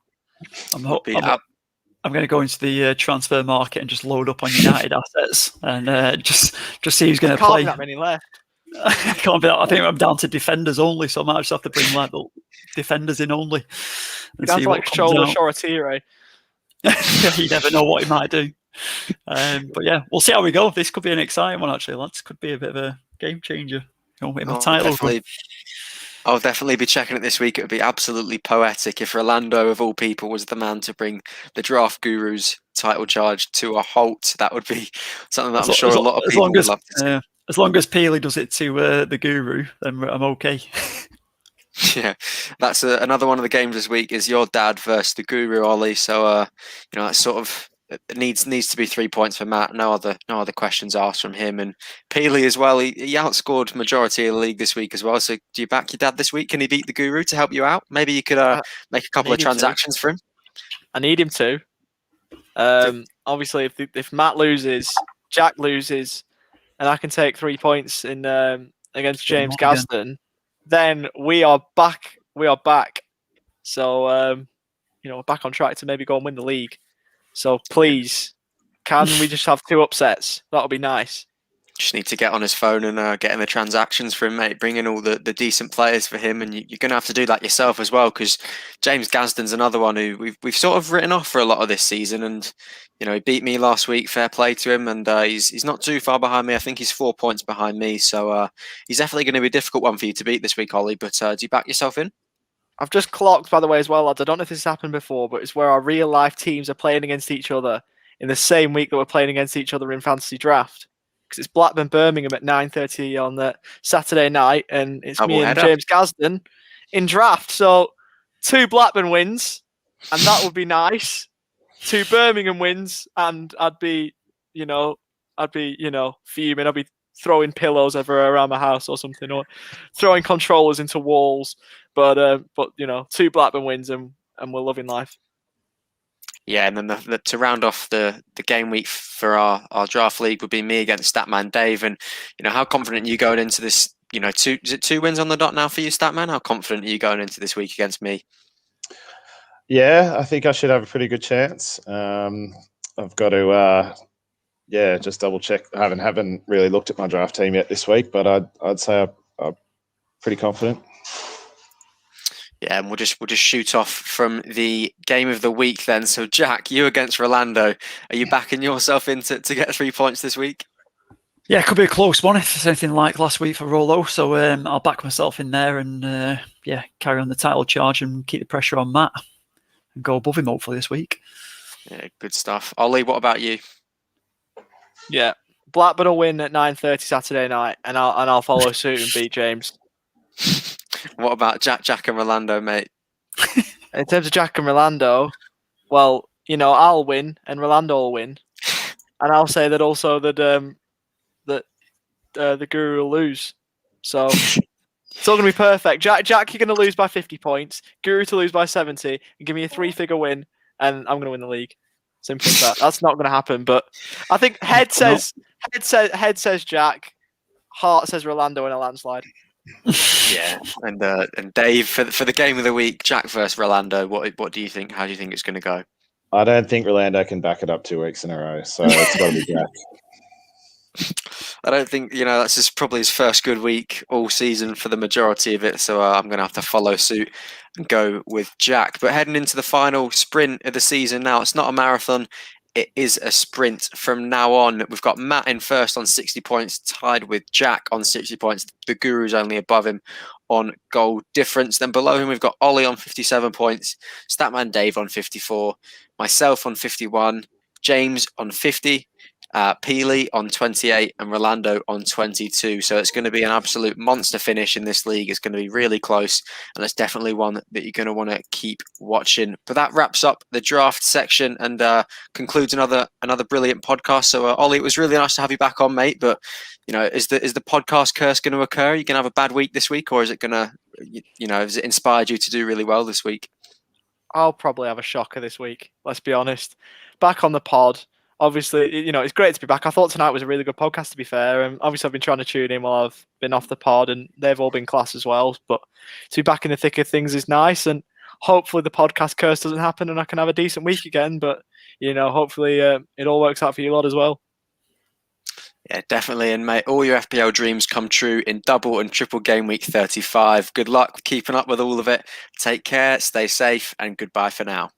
I'm going to go into the transfer market and just load up on United assets and just see who's going to play. Can't be that many left. Can't be that. I think I'm down to defenders only, so I might just have to bring like the defenders in only. And see like Shola Shoratire. You never know what he might do. But yeah, we'll see how we go. This could be an exciting one, actually, lads. Could be a bit of a game changer. In my title. I'll definitely be checking it this week. It would be absolutely poetic if Rolando, of all people, was the man to bring the Draft Guru's title charge to a halt. That would be something that I'm sure a lot of people would love to see. As long as Peely does it to the Guru, then I'm okay. Yeah, that's another one of the games this week is your dad versus the Guru, Ollie. So that's sort of it needs to be 3 points for Matt. No other questions asked from him. And Peely as well. He outscored majority of the league this week as well. So do you back your dad this week? Can he beat the Guru to help you out? Maybe you could make a couple of transactions for him. I need him to. Obviously, if Matt loses, Jack loses, and I can take 3 points in against James Gaston, then we are back. We are back. So we're back on track to maybe go and win the league. So please, can we just have 2 upsets? That'll be nice. Just need to get on his phone and get in the transactions for him, mate. Bring in all the decent players for him, and you're going to have to do that yourself as well. Because James Gadsden's another one who we've sort of written off for a lot of this season, and he beat me last week. Fair play to him, and he's not too far behind me. I think he's 4 points behind me, so he's definitely going to be a difficult one for you to beat this week, Ollie. But do you back yourself in? I've just clocked, by the way, as well, lads. I don't know if this has happened before, but it's where our real life teams are playing against each other in the same week that we're playing against each other in fantasy draft. Because it's Blackburn Birmingham at 9:30 on the Saturday night, and it's me and James Gadsden in draft. So 2 Blackburn wins, and that would be nice. 2 Birmingham wins, and I'd be fuming. I'd be throwing pillows everywhere around my house or something, or throwing controllers into walls. But 2 Blackburn wins, and we're loving life. Yeah, and then to round off the game week for our draft league would be me against Statman Dave. And how confident are you going into this? Is it 2 wins on the dot now for you, Statman? How confident are you going into this week against me? Yeah, I think I should have a pretty good chance. I've got to just double check. I haven't really looked at my draft team yet this week, but I'd say I'm pretty confident. Yeah, and we'll just shoot off from the game of the week then. So, Jack, you against Rolando. Are you backing yourself in to get 3 points this week? Yeah, it could be a close one if it's anything like last week for Rolo. So I'll back myself in there and carry on the title charge and keep the pressure on Matt and go above him hopefully this week. Yeah, good stuff. Ollie, what about you? Yeah, Blackburn will win at 9:30 Saturday night, and I'll follow suit and beat James. What about Jack and Rolando, mate? In terms of Jack and Rolando, well, I'll win and Rolando will win, and I'll say that also that the Guru will lose. So it's all gonna be perfect. Jack, you're gonna lose by 50 points. Guru to lose by 70, and give me a 3-figure win, and I'm gonna win the league. Simple as that. That's not gonna happen. But I think head says Jack, heart says Rolando in a landslide. Yeah, and Dave for the game of the week, Jack versus Rolando. What do you think? How do you think it's going to go? I don't think Rolando can back it up 2 weeks in a row, so it's got to be Jack. I don't think that's probably his first good week all season for the majority of it. So I'm going to have to follow suit and go with Jack. But heading into the final sprint of the season now, it's not a marathon. It is a sprint from now on. We've got Matt in first on 60 points, tied with Jack on 60 points. The Guru's only above him on goal difference. Then below him, we've got Ollie on 57 points, Statman Dave on 54, myself on 51, James on 50, Peely on 28, and Rolando on 22. So it's going to be an absolute monster finish in this league. It's going to be really close, and it's definitely one that you're going to want to keep watching. But that wraps up the draft section and concludes another brilliant podcast. So Ollie, it was really nice to have you back on, mate. But is the podcast curse going to occur? Are you going to have a bad week this week, or is it going to, has it inspired you to do really well this week? I'll probably have a shocker this week. Let's be honest. Back on the pod. Obviously, it's great to be back. I thought tonight was a really good podcast, to be fair. And obviously, I've been trying to tune in while I've been off the pod, and they've all been class as well. But to be back in the thick of things is nice. And hopefully, the podcast curse doesn't happen and I can have a decent week again. But, hopefully, it all works out for you lot as well. Yeah, definitely. And, mate, all your FPL dreams come true in double and triple game week 35. Good luck keeping up with all of it. Take care, stay safe, and goodbye for now.